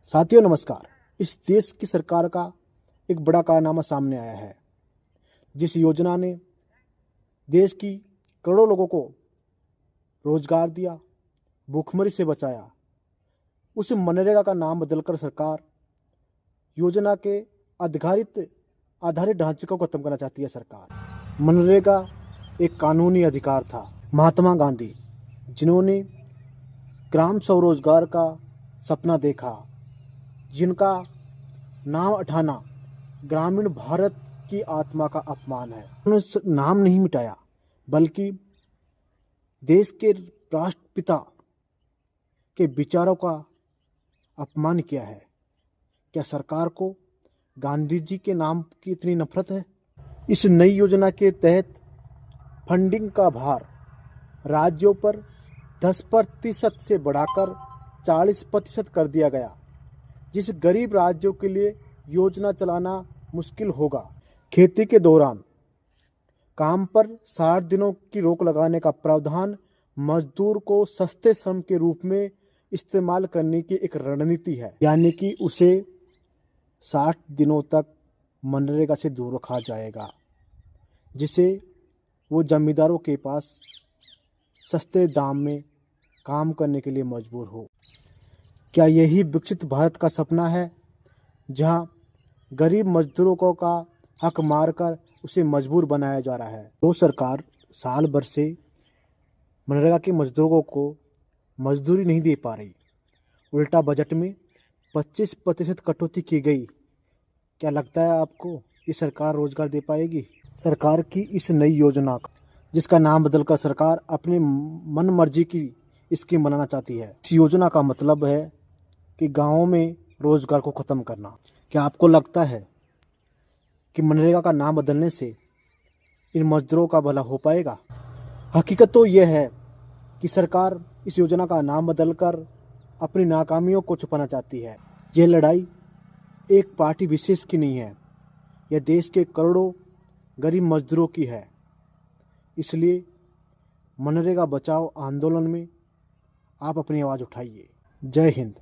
साथियों नमस्कार। इस देश की सरकार का एक बड़ा कारनामा सामने आया है, जिस योजना ने देश की करोड़ों लोगों को रोजगार दिया, भूखमरी से बचाया। उस मनरेगा का नाम बदलकर सरकार योजना के आधारित ढांचे को खत्म करना चाहती है। सरकार मनरेगा एक कानूनी अधिकार था। महात्मा गांधी, जिन्होंने ग्राम स्वरोजगार का सपना देखा, जिनका नाम उठाना ग्रामीण भारत की आत्मा का अपमान है, उन्होंने नाम नहीं मिटाया बल्कि देश के राष्ट्रपिता के विचारों का अपमान किया है। क्या सरकार को गांधी जी के नाम की इतनी नफरत है? इस नई योजना के तहत फंडिंग का भार राज्यों पर 10% से बढ़ाकर 40% कर दिया गया, जिस गरीब राज्यों के लिए योजना चलाना मुश्किल होगा। खेती के दौरान काम पर 60 दिनों की रोक लगाने का प्रावधान मजदूर को सस्ते श्रम के रूप में इस्तेमाल करने की एक रणनीति है, यानी कि उसे 60 दिनों तक मनरेगा से दूर रखा जाएगा, जिसे वो जमींदारों के पास सस्ते दाम में काम करने के लिए मजबूर हो। क्या यही विकसित भारत का सपना है, जहां गरीब मजदूरों को का हक मारकर उसे मजबूर बनाया जा रहा है? तो सरकार साल भर से मनरेगा के मजदूरों को मजदूरी नहीं दे पा रही, उल्टा बजट में 25% कटौती की गई। क्या लगता है आपको ये सरकार रोजगार दे पाएगी? सरकार की इस नई योजना का, जिसका नाम बदलकर सरकार अपनी मन मर्जी की स्कीम बनाना चाहती है, इस योजना का मतलब है कि गाँवों में रोजगार को ख़त्म करना। क्या आपको लगता है कि मनरेगा का नाम बदलने से इन मजदूरों का भला हो पाएगा? हकीकत तो यह है कि सरकार इस योजना का नाम बदलकर अपनी नाकामियों को छुपाना चाहती है। यह लड़ाई एक पार्टी विशेष की नहीं है, यह देश के करोड़ों गरीब मजदूरों की है। इसलिए मनरेगा बचाओ आंदोलन में आप अपनी आवाज़ उठाइए। जय हिंद।